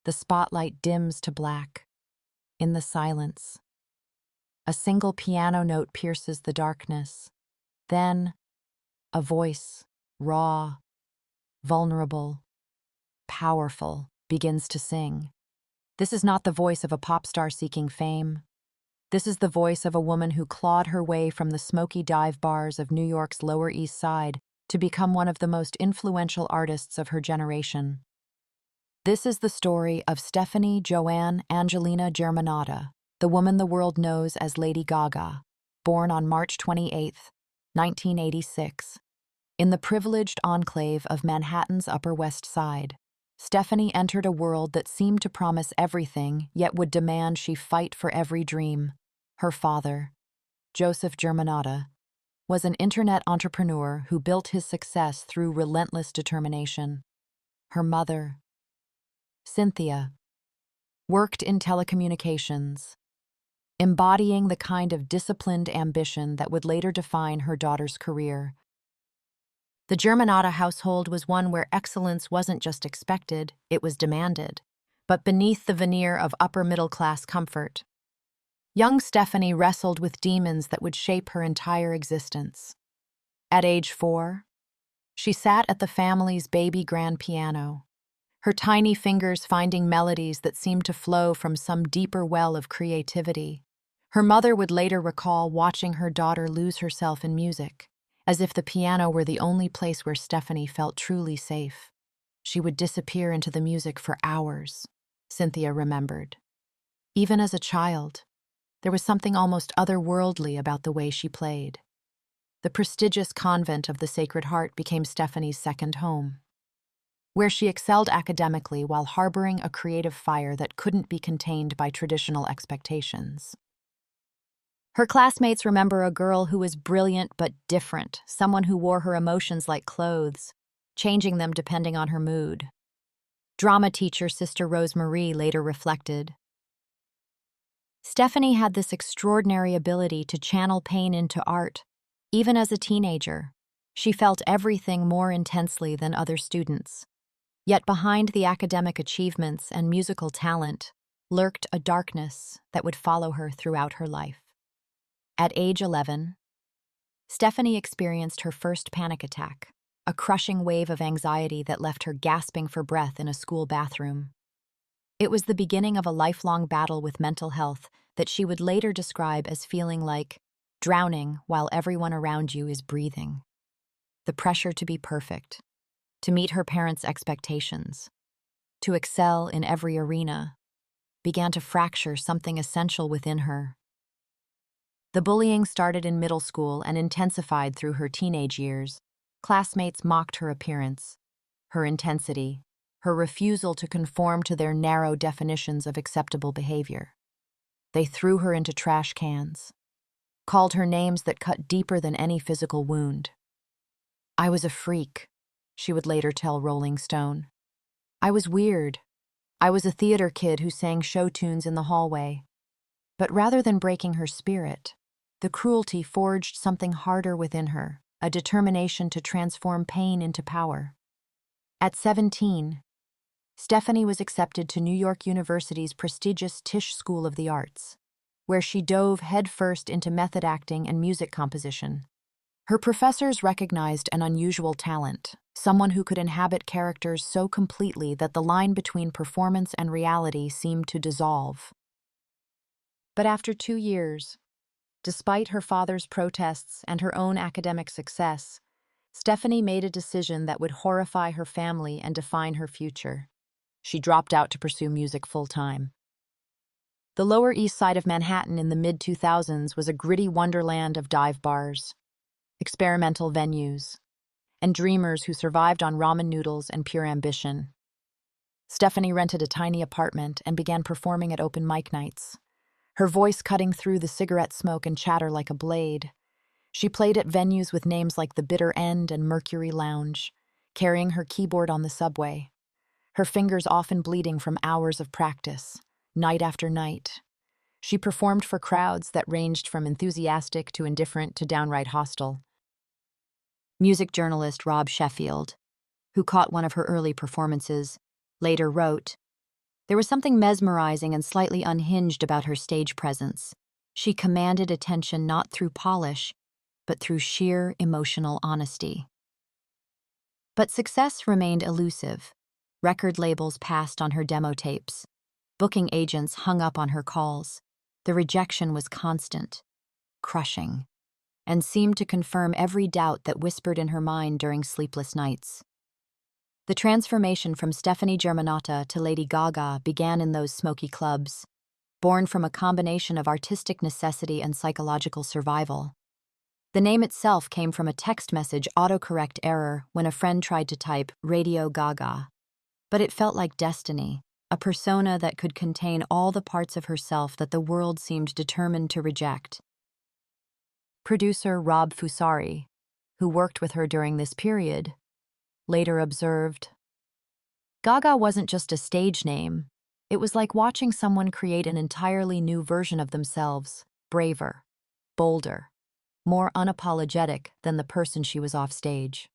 The spotlight dims to black. In the silence, a single piano note pierces the darkness. Then, a voice, raw, vulnerable, powerful, begins to sing. This is not the voice of a pop star seeking fame. This is the voice of a woman who clawed her way from the smoky dive bars of New York's Lower East Side to become one of the most influential artists of her generation. This is the story of Stefani Joanne Angelina Germanotta, the woman the world knows as Lady Gaga, born on March 28, 1986. In the privileged enclave of Manhattan's Upper West Side, Stefani entered a world that seemed to promise everything, yet would demand she fight for every dream. Her father, Joseph Germanotta, was an internet entrepreneur who built his success through relentless determination. Her mother, Cynthia, worked in telecommunications, embodying the kind of disciplined ambition that would later define her daughter's career. The Germanotta household was one where excellence wasn't just expected, it was demanded, but beneath the veneer of upper-middle-class comfort. Young Stefani wrestled with demons that would shape her entire existence. At age 4, she sat at the family's baby grand piano, her tiny fingers finding melodies that seemed to flow from some deeper well of creativity. Her mother would later recall watching her daughter lose herself in music, as if the piano were the only place where Stefani felt truly safe. She would disappear into the music for hours, Cynthia remembered. Even as a child, there was something almost otherworldly about the way she played. The prestigious convent of the Sacred Heart became Stefani's second home, where she excelled academically while harboring a creative fire that couldn't be contained by traditional expectations. Her classmates remember a girl who was brilliant but different, someone who wore her emotions like clothes, changing them depending on her mood. Drama teacher Sister Rosemarie later reflected, Stefani had this extraordinary ability to channel pain into art. Even as a teenager, she felt everything more intensely than other students. Yet behind the academic achievements and musical talent lurked a darkness that would follow her throughout her life. At age 11, Stefani experienced her first panic attack, a crushing wave of anxiety that left her gasping for breath in a school bathroom. It was the beginning of a lifelong battle with mental health that she would later describe as feeling like drowning while everyone around you is breathing. The pressure to be perfect, to meet her parents' expectations, to excel in every arena, began to fracture something essential within her. The bullying started in middle school and intensified through her teenage years. Classmates mocked her appearance, her intensity, her refusal to conform to their narrow definitions of acceptable behavior. They threw her into trash cans, called her names that cut deeper than any physical wound. I was a freak, she would later tell Rolling Stone. I was weird. I was a theater kid who sang show tunes in the hallway. But rather than breaking her spirit, the cruelty forged something harder within her, a determination to transform pain into power. At 17, Stefani was accepted to New York University's prestigious Tisch School of the Arts, where she dove headfirst into method acting and music composition. Her professors recognized an unusual talent, someone who could inhabit characters so completely that the line between performance and reality seemed to dissolve. But after 2 years, despite her father's protests and her own academic success, Stefani made a decision that would horrify her family and define her future. She dropped out to pursue music full-time. The Lower East Side of Manhattan in the mid-2000s was a gritty wonderland of dive bars, experimental venues, and dreamers who survived on ramen noodles and pure ambition. Stefani rented a tiny apartment and began performing at open mic nights, her voice cutting through the cigarette smoke and chatter like a blade. She played at venues with names like The Bitter End and Mercury Lounge, carrying her keyboard on the subway, her fingers often bleeding from hours of practice, night after night. She performed for crowds that ranged from enthusiastic to indifferent to downright hostile. Music journalist Rob Sheffield, who caught one of her early performances, later wrote, There was something mesmerizing and slightly unhinged about her stage presence. She commanded attention not through polish, but through sheer emotional honesty. But success remained elusive. Record labels passed on her demo tapes. Booking agents hung up on her calls. The rejection was constant, crushing, and seemed to confirm every doubt that whispered in her mind during sleepless nights. The transformation from Stefani Germanotta to Lady Gaga began in those smoky clubs, born from a combination of artistic necessity and psychological survival. The name itself came from a text message autocorrect error when a friend tried to type Radio Gaga. But it felt like destiny, a persona that could contain all the parts of herself that the world seemed determined to reject. Producer Rob Fusari, who worked with her during this period, later observed, "Gaga wasn't just a stage name. It was like watching someone create an entirely new version of themselves, braver, bolder, more unapologetic than the person she was off stage."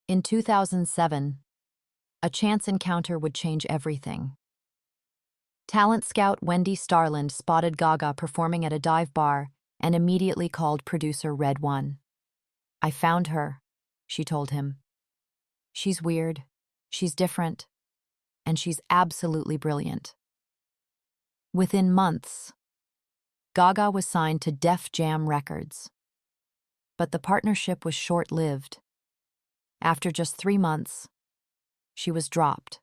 In 2007, a chance encounter would change everything. Talent scout Wendy Starland spotted Gaga performing at a dive bar and immediately called producer Red One. "I found her," she told him. "She's weird, she's different, and she's absolutely brilliant." Within months, Gaga was signed to Def Jam Records. But the partnership was short-lived. After just 3 months, she was dropped,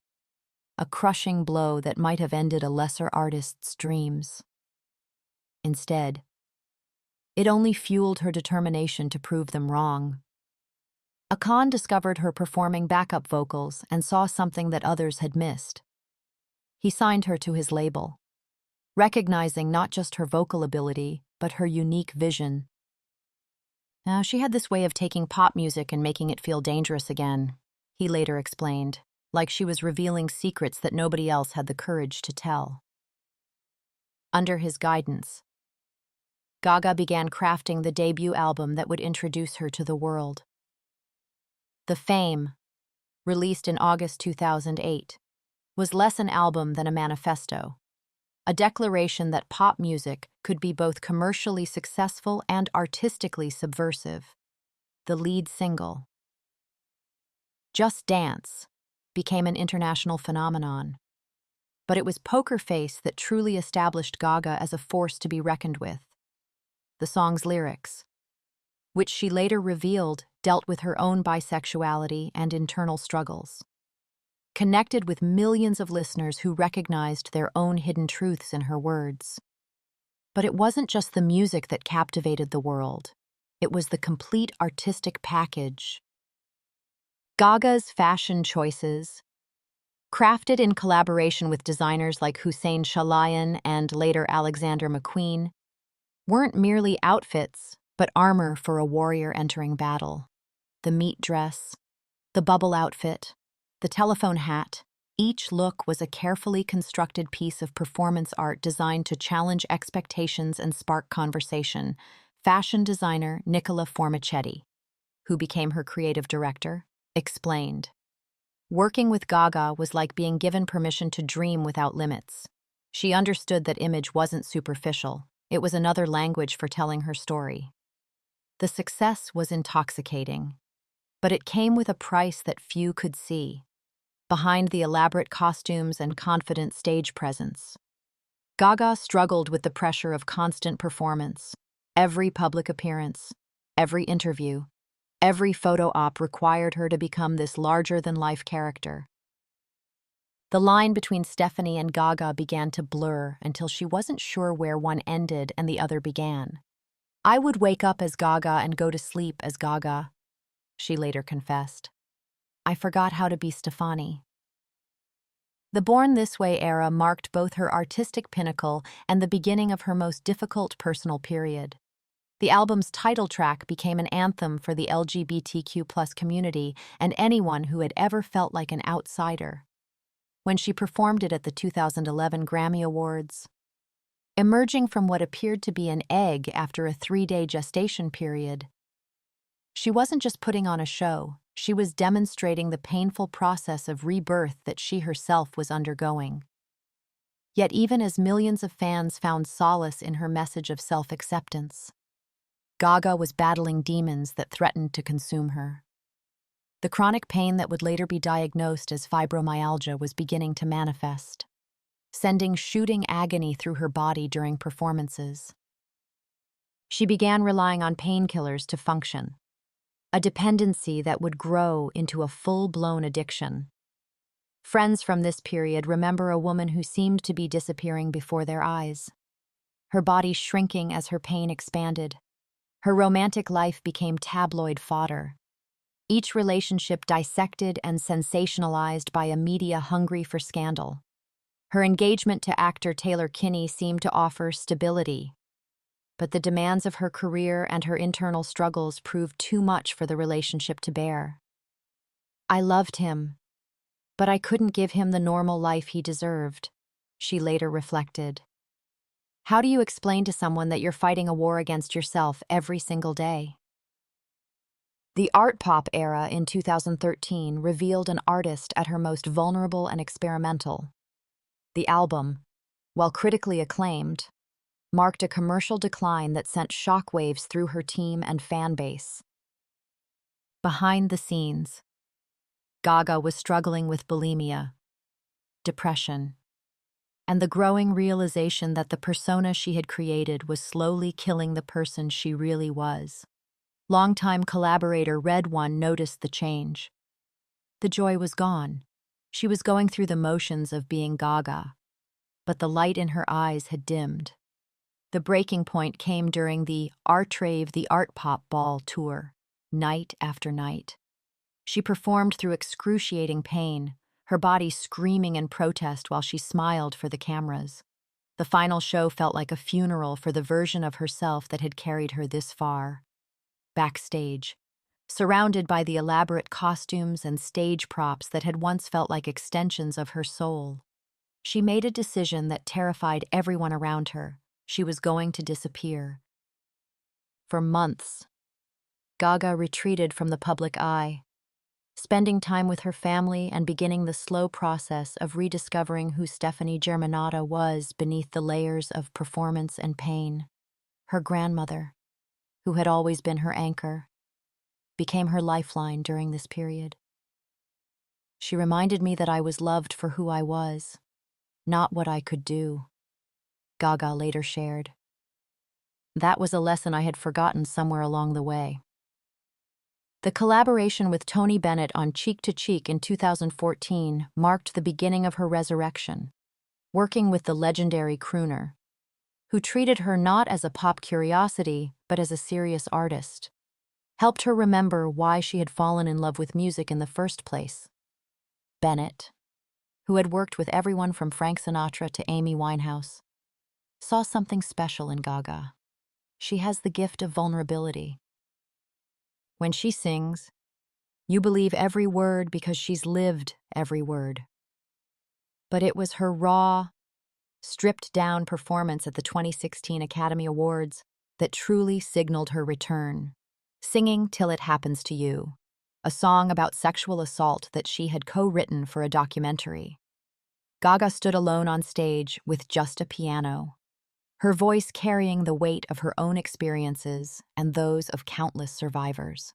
a crushing blow that might have ended a lesser artist's dreams. Instead, it only fueled her determination to prove them wrong. Akan discovered her performing backup vocals and saw something that others had missed. He signed her to his label, recognizing not just her vocal ability, but her unique vision. Now, she had this way of taking pop music and making it feel dangerous again, he later explained, like she was revealing secrets that nobody else had the courage to tell. Under his guidance, Gaga began crafting the debut album that would introduce her to the world. The Fame, released in August 2008, was less an album than a manifesto, a declaration that pop music could be both commercially successful and artistically subversive. The lead single, Just Dance, became an international phenomenon. But it was Poker Face that truly established Gaga as a force to be reckoned with. The song's lyrics, which she later revealed dealt with her own bisexuality and internal struggles, connected with millions of listeners who recognized their own hidden truths in her words. But it wasn't just the music that captivated the world. It was the complete artistic package. Gaga's fashion choices, crafted in collaboration with designers like Hussein Chalayan and later Alexander McQueen, weren't merely outfits, but armor for a warrior entering battle. The meat dress, the bubble outfit, the telephone hat, each look was a carefully constructed piece of performance art designed to challenge expectations and spark conversation. Fashion designer Nicola Formichetti, who became her creative director, explained, "Working with Gaga was like being given permission to dream without limits. She understood that image wasn't superficial. It was another language for telling her story." The success was intoxicating, but it came with a price that few could see. Behind the elaborate costumes and confident stage presence, Gaga struggled with the pressure of constant performance. Every public appearance, every interview, every photo op required her to become this larger-than-life character. The line between Stefani and Gaga began to blur until she wasn't sure where one ended and the other began. "I would wake up as Gaga and go to sleep as Gaga," she later confessed. "I forgot how to be Stefani." The Born This Way era marked both her artistic pinnacle and the beginning of her most difficult personal period. The album's title track became an anthem for the LGBTQ+ community and anyone who had ever felt like an outsider. When she performed it at the 2011 Grammy Awards, emerging from what appeared to be an egg after a 3-day gestation period, she wasn't just putting on a show, She was demonstrating the painful process of rebirth that she herself was undergoing. Yet even as millions of fans found solace in her message of self-acceptance, Gaga was battling demons that threatened to consume her. The chronic pain that would later be diagnosed as fibromyalgia was beginning to manifest, sending shooting agony through her body during performances. She began relying on painkillers to function, a dependency that would grow into a full-blown addiction. Friends from this period remember a woman who seemed to be disappearing before their eyes, her body shrinking as her pain expanded. Her romantic life became tabloid fodder, each relationship dissected and sensationalized by a media hungry for scandal. Her engagement to actor Taylor Kinney seemed to offer stability, but the demands of her career and her internal struggles proved too much for the relationship to bear. "I loved him, but I couldn't give him the normal life he deserved," she later reflected. How do you explain to someone that you're fighting a war against yourself every single day? The art pop era in 2013 revealed an artist at her most vulnerable and experimental. The album, while critically acclaimed, marked a commercial decline that sent shockwaves through her team and fan base. Behind the scenes, Gaga was struggling with bulimia, depression, and the growing realization that the persona she had created was slowly killing the person she really was. Longtime collaborator Red One noticed the change. The joy was gone. She was going through the motions of being Gaga, but the light in her eyes had dimmed. The breaking point came during the Artrave the Art Pop Ball tour, night after night. She performed through excruciating pain, her body screaming in protest while she smiled for the cameras. The final show felt like a funeral for the version of herself that had carried her this far. Backstage, surrounded by the elaborate costumes and stage props that had once felt like extensions of her soul, she made a decision that terrified everyone around her. She was going to disappear. For months, Gaga retreated from the public eye, spending time with her family and beginning the slow process of rediscovering who Stefani Germanotta was beneath the layers of performance and pain. Her grandmother, who had always been her anchor, became her lifeline during this period. She reminded me that I was loved for who I was, not what I could do, Gaga later shared. That was a lesson I had forgotten somewhere along the way. The collaboration with Tony Bennett on Cheek to Cheek in 2014 marked the beginning of her resurrection, working with the legendary crooner, who treated her not as a pop curiosity but as a serious artist, helped her remember why she had fallen in love with music in the first place. Bennett, who had worked with everyone from Frank Sinatra to Amy Winehouse, saw something special in Gaga. She has the gift of vulnerability. When she sings, you believe every word because she's lived every word. But it was her raw, stripped-down performance at the 2016 Academy Awards that truly signaled her return. Singing Till It Happens to You, a song about sexual assault that she had co-written for a documentary. Gaga stood alone on stage with just a piano, her voice carrying the weight of her own experiences and those of countless survivors.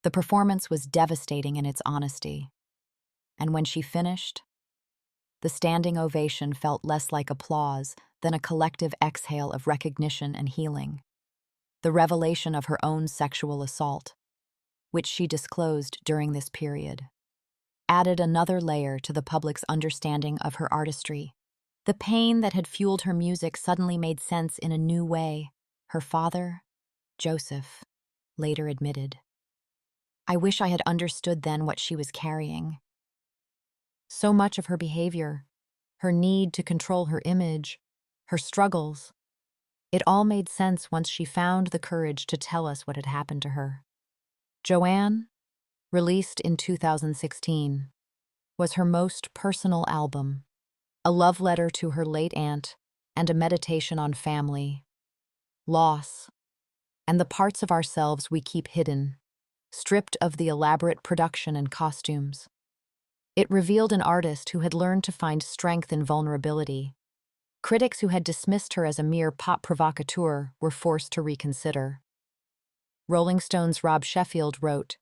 The performance was devastating in its honesty, and when she finished, the standing ovation felt less like applause than a collective exhale of recognition and healing. The revelation of her own sexual assault, which she disclosed during this period, added another layer to the public's understanding of her artistry. The pain that had fueled her music suddenly made sense in a new way, her father, Joseph, later admitted. I wish I had understood then what she was carrying. So much of her behavior, her need to control her image, her struggles, it all made sense once she found the courage to tell us what had happened to her. Joanne, released in 2016, was her most personal album, a love letter to her late aunt and a meditation on family, loss, and the parts of ourselves we keep hidden. stripped of the elaborate production and costumes. It revealed an artist who had learned to find strength in vulnerability. Critics who had dismissed her as a mere pop provocateur were forced to reconsider. Rolling Stone's Rob Sheffield wrote,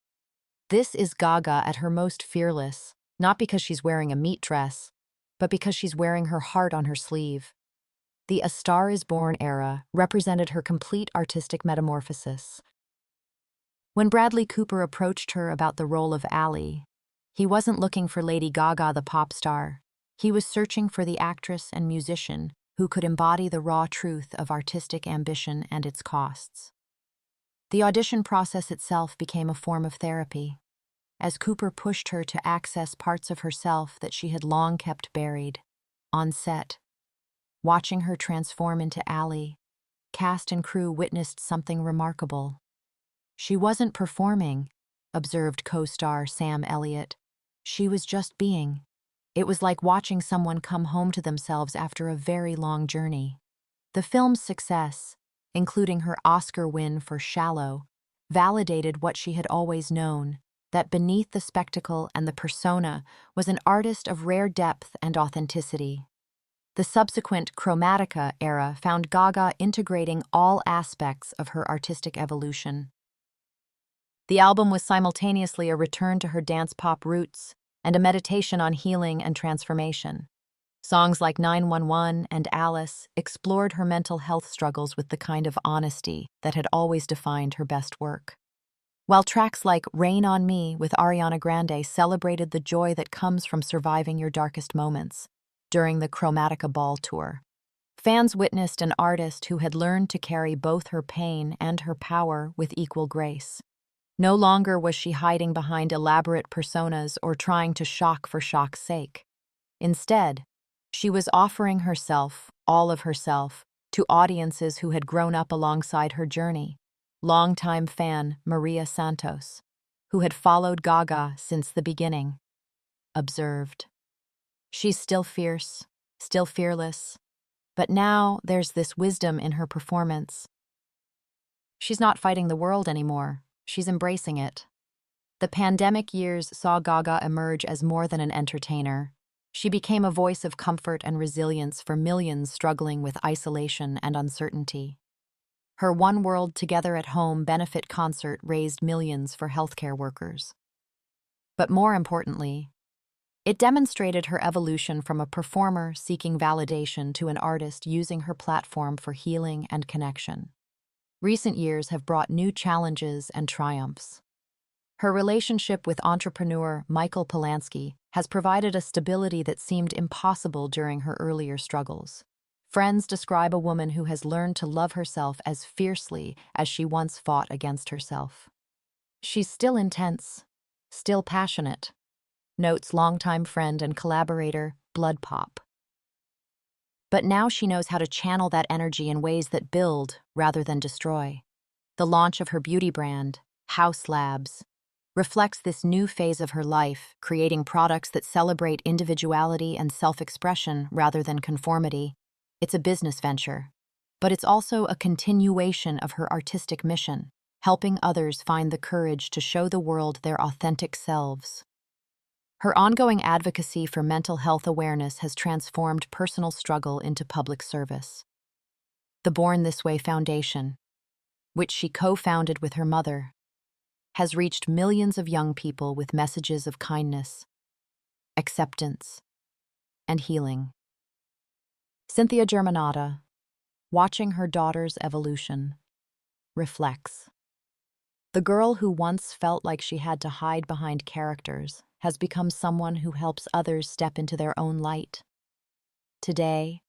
"This is Gaga at her most fearless, not because she's wearing a meat dress, but because she's wearing her heart on her sleeve." The A Star is Born era represented her complete artistic metamorphosis. When Bradley Cooper approached her about the role of Ally, he wasn't looking for Lady Gaga the pop star. He was searching for the actress and musician who could embody the raw truth of artistic ambition and its costs. The audition process itself became a form of therapy, as Cooper pushed her to access parts of herself that she had long kept buried. On set, watching her transform into Ally, cast and crew witnessed something remarkable. "She wasn't performing," observed co-star Sam Elliott. "She was just being." It was like watching someone come home to themselves after a very long journey. The film's success, including her Oscar win for Shallow, validated what she had always known, that beneath the spectacle and the persona was an artist of rare depth and authenticity. The subsequent Chromatica era found Gaga integrating all aspects of her artistic evolution. The album was simultaneously a return to her dance-pop roots and a meditation on healing and transformation. Songs like 911 and Alice explored her mental health struggles with the kind of honesty that had always defined her best work. While tracks like Rain on Me with Ariana Grande celebrated the joy that comes from surviving your darkest moments during the Chromatica Ball tour, fans witnessed an artist who had learned to carry both her pain and her power with equal grace. No longer was she hiding behind elaborate personas or trying to shock for shock's sake. Instead, she was offering herself, all of herself, to audiences who had grown up alongside her journey. Longtime fan Maria Santos, who had followed Gaga since the beginning, observed, "She's still fierce, still fearless, but now there's this wisdom in her performance. She's not fighting the world anymore, she's embracing it." The pandemic years saw Gaga emerge as more than an entertainer. She became a voice of comfort and resilience for millions struggling with isolation and uncertainty. Her One World Together at Home benefit concert raised millions for healthcare workers. But more importantly, it demonstrated her evolution from a performer seeking validation to an artist using her platform for healing and connection. Recent years have brought new challenges and triumphs. Her relationship with entrepreneur Michael Polanski has provided a stability that seemed impossible during her earlier struggles. Friends describe a woman who has learned to love herself as fiercely as she once fought against herself. "She's still intense, still passionate," notes longtime friend and collaborator Blood Pop. But now she knows how to channel that energy in ways that build rather than destroy. The launch of her beauty brand, House Labs, reflects this new phase of her life, creating products that celebrate individuality and self-expression rather than conformity. It's a business venture, but it's also a continuation of her artistic mission, helping others find the courage to show the world their authentic selves. Her ongoing advocacy for mental health awareness has transformed personal struggle into public service. The Born This Way Foundation, which she co-founded with her mother, has reached millions of young people with messages of kindness, acceptance, and healing. Cynthia Germanotta, watching her daughter's evolution, reflects. The girl who once felt like she had to hide behind characters has become someone who helps others step into their own light. Today,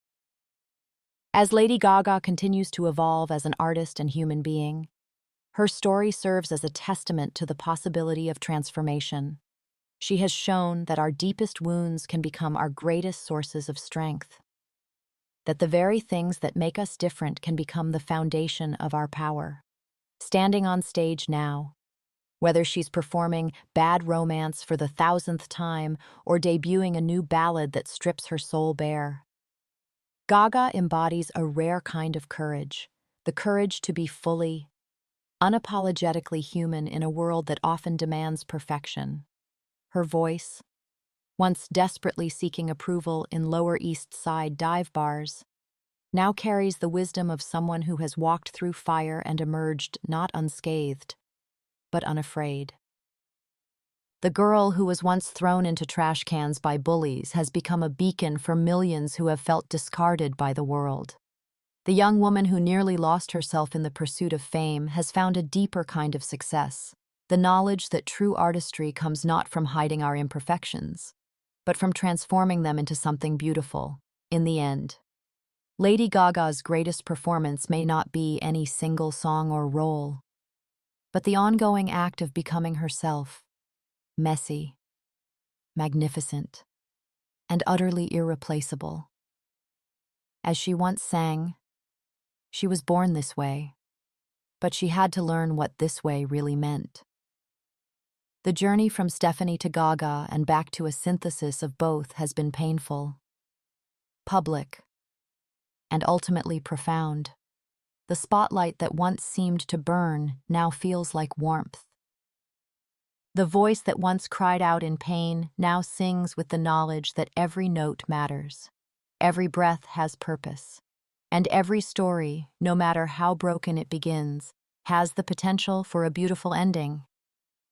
as Lady Gaga continues to evolve as an artist and human being, her story serves as a testament to the possibility of transformation. She has shown that our deepest wounds can become our greatest sources of strength, that the very things that make us different can become the foundation of our power. Standing on stage now, whether she's performing Bad Romance for the 1,000th time or debuting a new ballad that strips her soul bare, Gaga embodies a rare kind of courage, the courage to be fully, unapologetically human in a world that often demands perfection. Her voice, once desperately seeking approval in Lower East Side dive bars, now carries the wisdom of someone who has walked through fire and emerged not unscathed, but unafraid. The girl who was once thrown into trash cans by bullies has become a beacon for millions who have felt discarded by the world. The young woman who nearly lost herself in the pursuit of fame has found a deeper kind of success, the knowledge that true artistry comes not from hiding our imperfections, but from transforming them into something beautiful, in the end. Lady Gaga's greatest performance may not be any single song or role, but the ongoing act of becoming herself, messy, magnificent, and utterly irreplaceable. As she once sang, she was born this way, but she had to learn what this way really meant. The journey from Stefani to Gaga and back to a synthesis of both has been painful, public, and ultimately profound. The spotlight that once seemed to burn now feels like warmth. The voice that once cried out in pain now sings with the knowledge that every note matters, every breath has purpose, and every story, no matter how broken it begins, has the potential for a beautiful ending.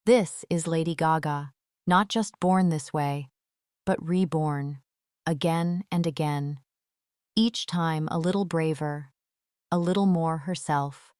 This is Lady Gaga, not just born this way, but reborn, again and again, each time a little braver, a little more herself,